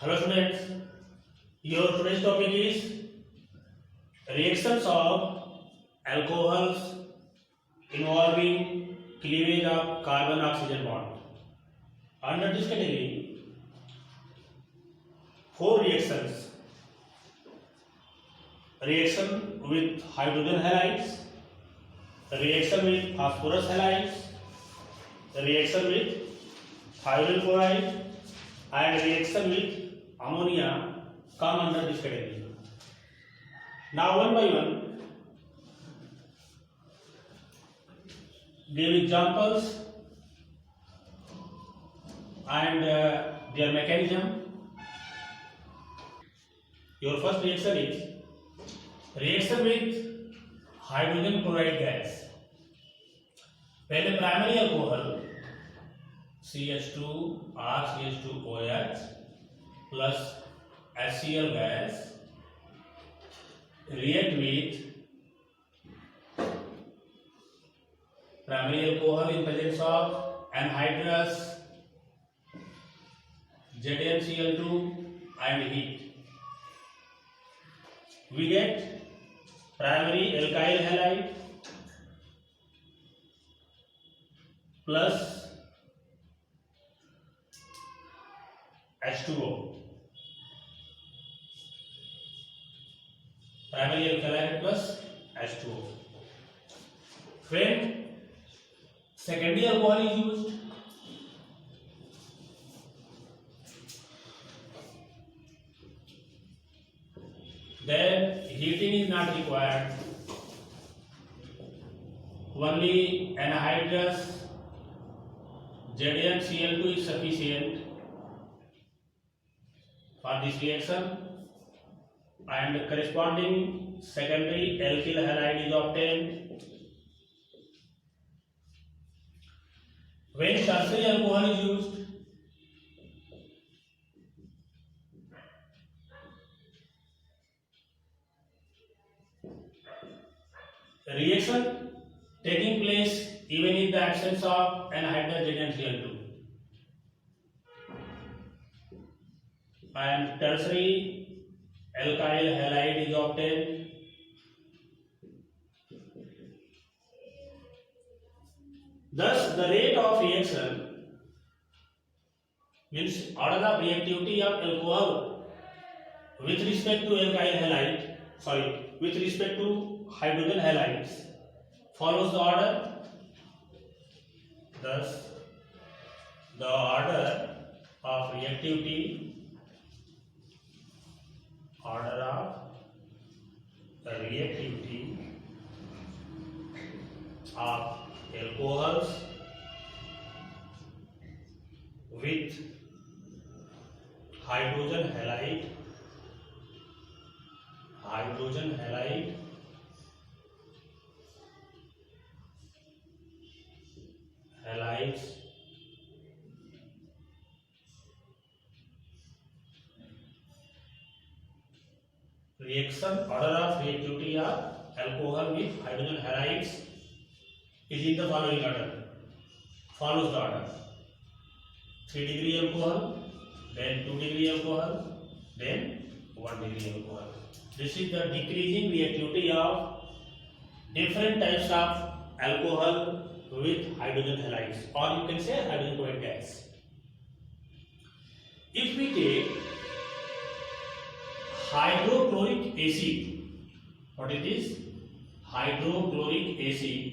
Hello students, your today's topic is reactions of alcohols involving cleavage of carbon oxygen bond. Under this category, four reactions: reaction with hydrogen halides, reaction with phosphorus halides, reaction with thionyl chloride, and reaction with ammonia come under this category. Now one by one give examples and their mechanism. Your first reaction is reaction with hydrogen chloride gas. पहले primary alcohol CH2 R CH2OH plus HCl gas react with primary alcohol in presence of anhydrous ZnCl2 and heat. We get primary alkyl halide plus H2O. Primary alkyl plus H2O. When secondary alcohol is used, then heating is not required. Only anhydrous ZnCl2 is sufficient for this reaction, and corresponding secondary alkyl halide is obtained. When tertiary alcohol is used, reaction taking place even in the absence of anhydrous ZnCl2, and tertiary alkyl halide is obtained. Thus, the rate of reaction means order of reactivity of alcohol with respect to alkyl halide, with respect to hydrogen halides follows the order. Thus, the order of reactivity of alcohols with hydrogen halides order of reactivity of alcohol with hydrogen halides is in the following order. Follows the order: 3 degree alcohol, then 2 degree alcohol, then 1 degree alcohol. This is the decreasing reactivity of different types of alcohol with hydrogen halides, or you can say hydrogen chloride gas. If we take hydrochloric acid, what it is? Hydrochloric acid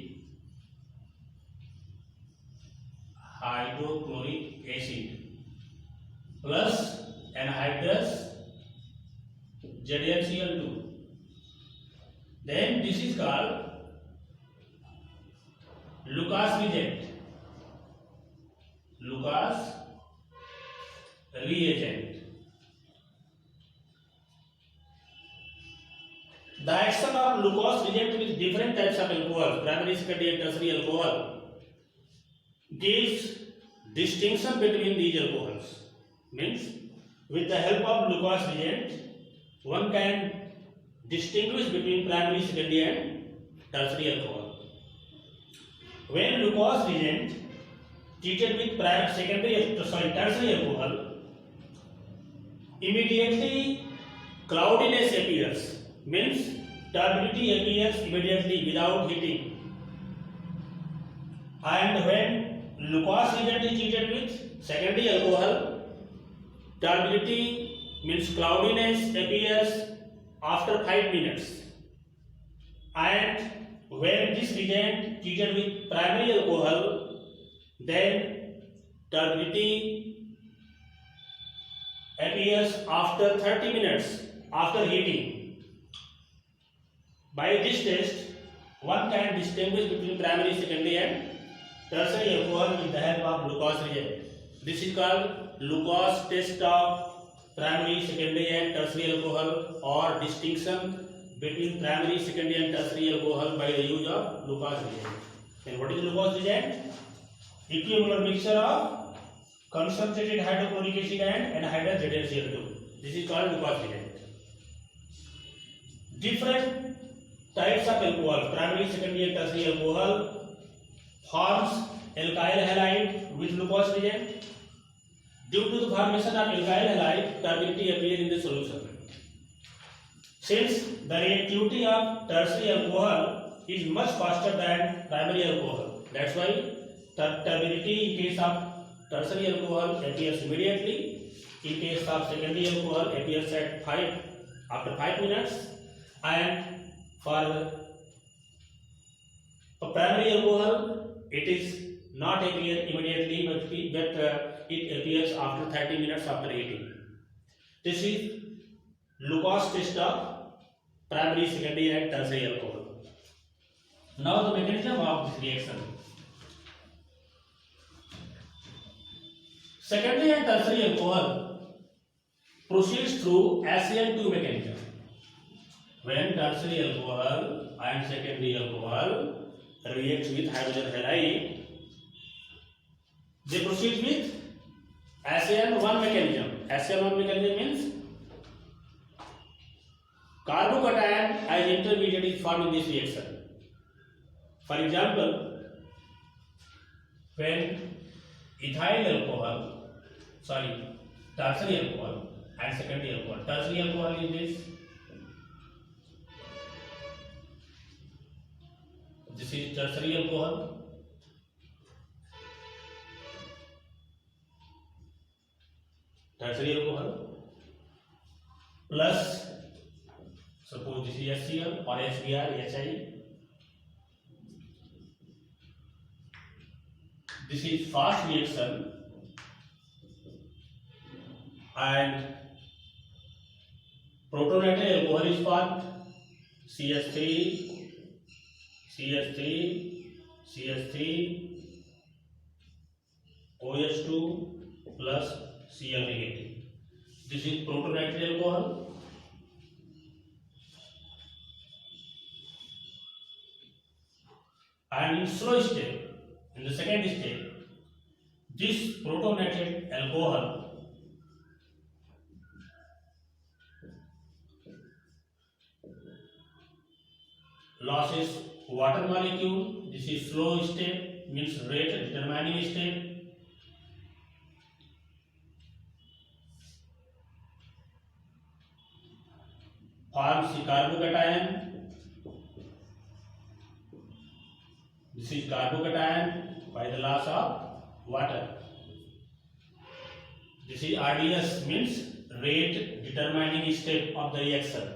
plus anhydrous ZnCl2, then this is called Lucas reagent. The action of Lucas reagent with different types of alcohol, primary, secondary and tertiary alcohol, gives distinction between these alcohols. Means with the help of Lucas reagent, one can distinguish between primary, secondary and tertiary alcohol. When Lucas reagent treated with tertiary alcohol Immediately cloudiness appears, means turbidity appears immediately without heating. And when glucose reagent is treated with secondary alcohol, turbidity means cloudiness appears after 5 minutes. And when this reagent treated with primary alcohol, then turbidity appears after 30 minutes after heating. By this test, one can distinguish between primary, secondary and tertiary alcohol with the help of glucose reagent. This is called glucose test of primary, secondary and tertiary alcohol, or distinction between primary, secondary and tertiary alcohol by the use of glucose reagent. And what is glucose reagent? Equimolar mixture of concentrated hydrochloric acid and anhydrous ZnCl2. This is called glucose reagent. Different types of alcohol, primary, secondary and tertiary alcohol, forms alkyl halide with glucose reagent. Due to the formation of alkyl halide, turbidity appears in the solution. Since the reactivity of tertiary alcohol is much faster than primary alcohol, that's why turbidity in case of tertiary alcohol appears immediately. In case of secondary alcohol appears after 5 minutes, and for primary alcohol it is not appear immediately, but it appears after 30 minutes after eating. This is glucose test of primary, secondary and tertiary alcohol. Now the mechanism of this reaction. Secondary and tertiary alcohol proceeds through SN2 mechanism. When tertiary alcohol and secondary alcohol react with hydrogen halide, they proceed with SN1 mechanism. SN1 mechanism means carbocation as intermediate is formed in this reaction. For example, when tertiary alcohol and secondary alcohol. Tertiary alcohol is this. This is tertiary alcohol. Tertiary alcohol plus, suppose this is HCl or HBr, HI. This is fast reaction, and protonated alcohol is formed. CH3, CH3, CH3, OH2 plus Cl negative. This is protonated alcohol. And in slow state, in the second state, this protonated alcohol loses water molecule. This is slow state, means rate determining state. Forms the carbocation. This is carbocation by the loss of water. This is RDS, means rate determining step of the reaction.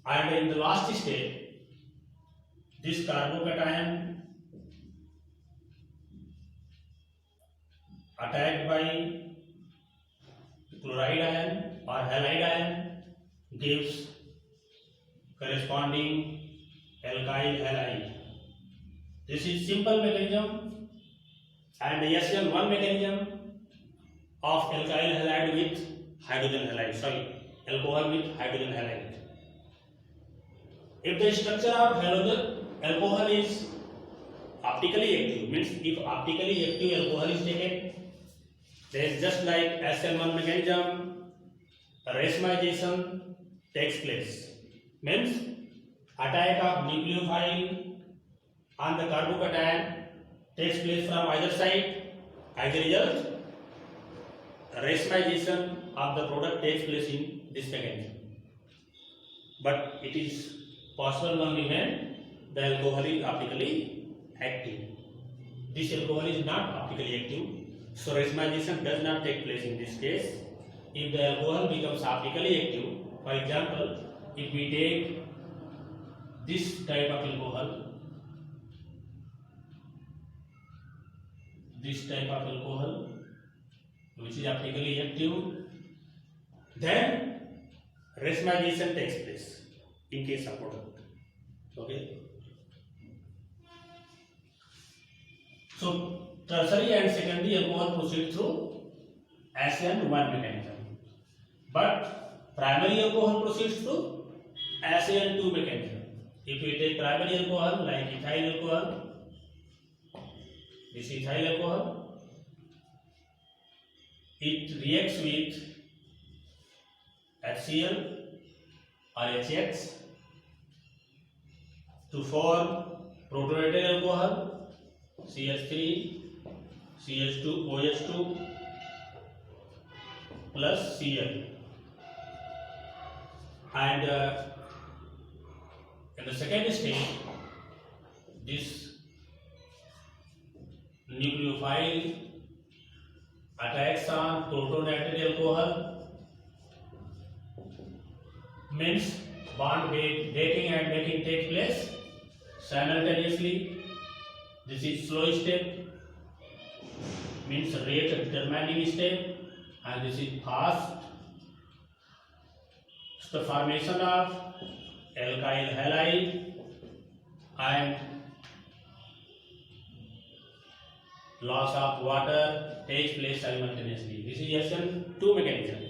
And in the last state, this carbocation attacked by chloride ion or halide ion gives corresponding alkyl halide. This is simple mechanism, and the SN1 mechanism of alkyl halide with hydrogen halide. Alcohol with hydrogen halide. If the structure of alcohol is optically active, means if optically active alcohol is taken, there is just like SN1 mechanism, racemization takes place. Means attack of nucleophile on the carbocation takes place from either side. As a result, racemization of the product takes place in this mechanism. But it is possible only when the alcohol is optically active. This alcohol is not optically active, so racemization does not take place in this case. If the alcohol becomes optically active, for example, if we take this type of alcohol, which is optically active, then racemization takes place in case of product. Okay. So tertiary and secondary alcohol proceed through ASEAN 1 mechanism, but primary alcohol proceeds through ASEAN 2 mechanism. If we take primary alcohol like ethyl alcohol, this ethyl alcohol, it reacts with HCl or HX to form protonated alcohol, CH3, CH2, OH2 plus Cl, and in the second stage, this nucleophile attacks on protonated alcohol, means bond breaking and making take place simultaneously. This is slow step, means rate determining step, and this is fast. So the formation of alkyl halide and loss of water takes place simultaneously. This is SN2 mechanism.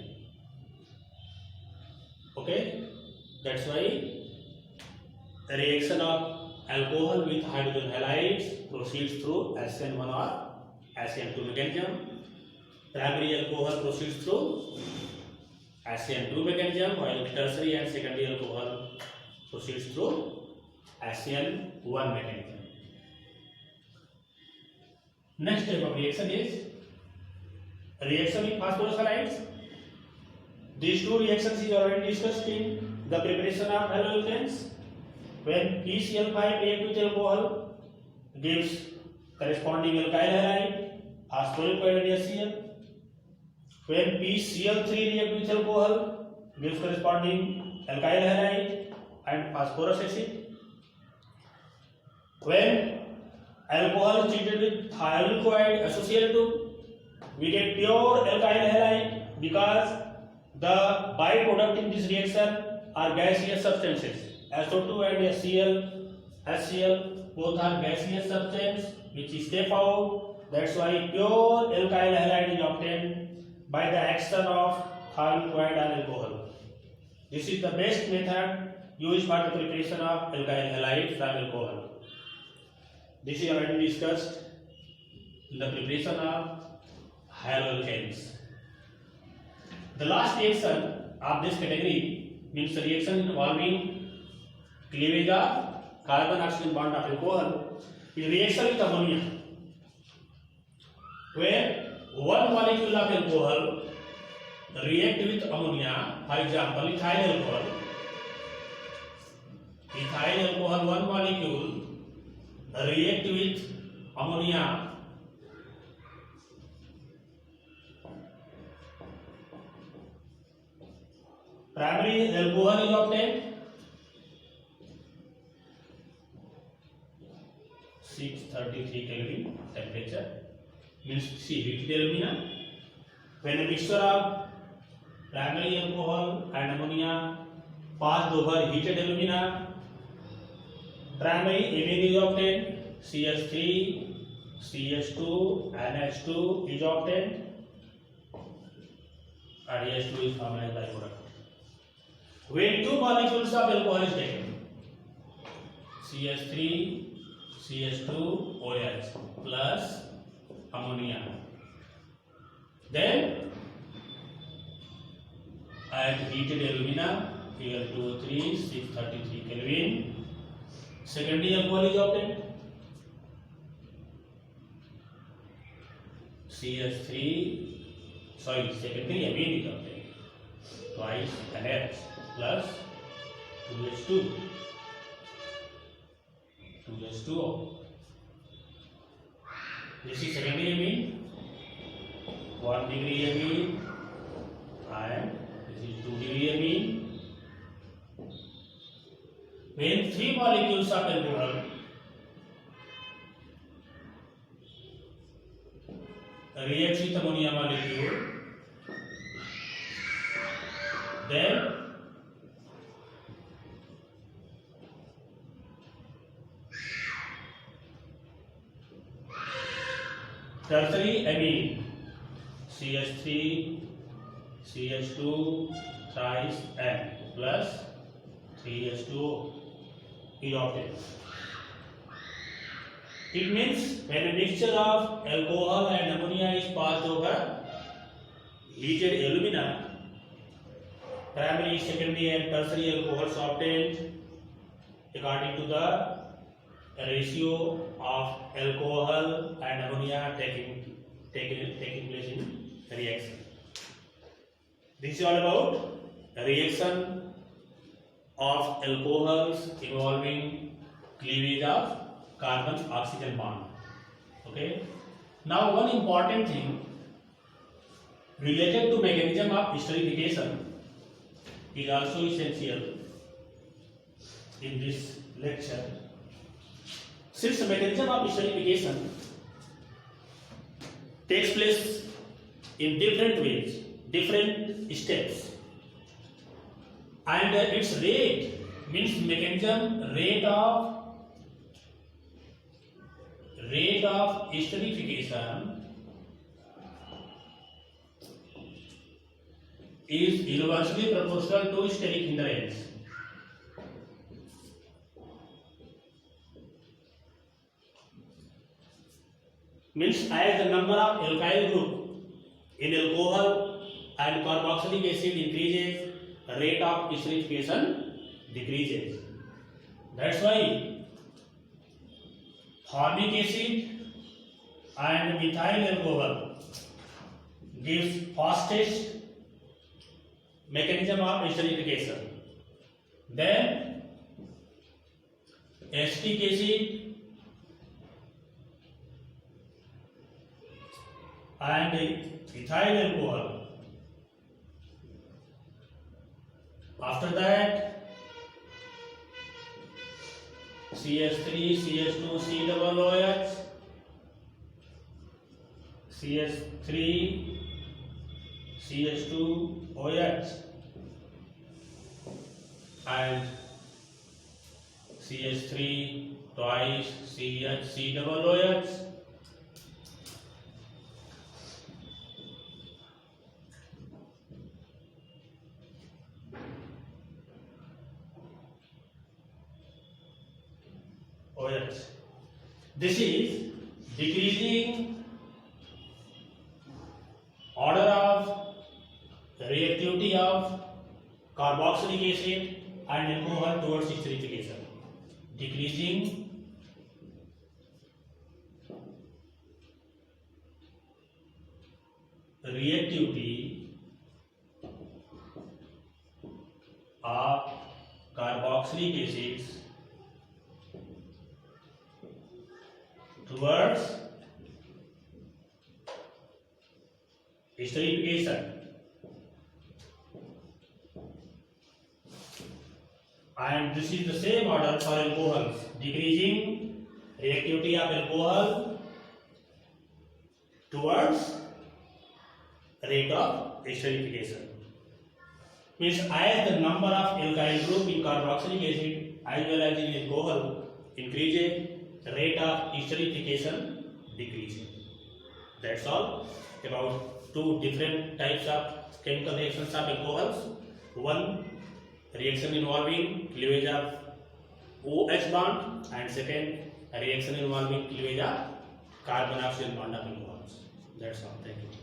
Okay, that's why the reaction of alcohol with hydrogen halides proceeds through SN1 or SN2 mechanism. Primary alcohol proceeds through SN2 mechanism, while tertiary and secondary alcohol proceeds through SN1 mechanism. Next type of reaction is reaction with phosphorus halides. These two reactions is already discussed in the preparation of haloalkanes. When PCl5 react with alcohol, gives corresponding alkyl halide, phosphoric acid and HCl. When PCl3 react with alcohol, gives corresponding alkyl halide and phosphorus acid. When alcohol is treated with thionyl chloride SOCl2, we get pure alkyl halide because the byproduct in this reaction are gaseous substances. SO2 and HCl both are gaseous substance which step out. That's why pure alkyl halide is obtained by the action of thionyl chloride on alcohol. This is the best method used for the preparation of alkyl halide from alcohol. This is already discussed in the preparation of haloalkanes. The last reaction of this category means the reaction involving cleavage of carbon-oxygen bond of alcohol is reaction with ammonia, where one molecule of alcohol react with ammonia. For example, ethyl alcohol. Ethyl alcohol, one molecule react with ammonia. Primary alcohol is obtained. 633 Kelvin temperature, means heated alumina. When a mixture of primary alcohol and ammonia passed over heated alumina, primary amine is obtained. CH3, CH2, NH2 is obtained, and H2 is formed as byproduct. When two molecules of alcohol is taken, CH3, CH2, OH plus ammonia, then add heated alumina, here 203, 633 Kelvin, secondary alcohol is obtained. CH3, secondary amine is obtained. Twice NH plus 2H2. 2H2O. This is secondary amine. 1 degree amine and this is 2 degree amine. When 3 molecules of alcohol reacts with ammonia molecule, then tertiary amine CH3 CH2 thrice N plus 3H2O is obtained. It means when a mixture of alcohol and ammonia is passed over heated alumina, primary, secondary and tertiary alcohols are obtained according to the ratio of alcohol and ammonia taking place in reaction. This is all about reaction of alcohols involving cleavage of carbon oxygen bond. Okay. Now one important thing related to mechanism of esterification is also essential in this lecture. Since the mechanism of esterification takes place in different ways, different steps, and its rate means mechanism rate of esterification is inversely proportional to steric hindrance. Means as the number of alkyl group in alcohol and carboxylic acid increases, rate of esterification decreases. That's why formic acid and methyl alcohol gives fastest mechanism of esterification. Then acetic acid and ethyl alcohol. After that, CH3, CH2, COOH, CH3, CH2OH, and CH3 twice COOH. This is decreasing order of reactivity of carboxylic acid and alcohol towards esterification. Decreasing reactivity of carboxylic acids towards esterification, and this is the same order for alcohols. Decreasing reactivity of alcohol towards rate of esterification. Means as the number of alkyl group in carboxylic acid as well as in alcohol increases, the rate of esterification decreases. That's all about two different types of chemical reactions of alcohols. One reaction involving cleavage of OH bond, and second reaction involving cleavage of carbon oxygen bond of alcohols. That's all. Thank you.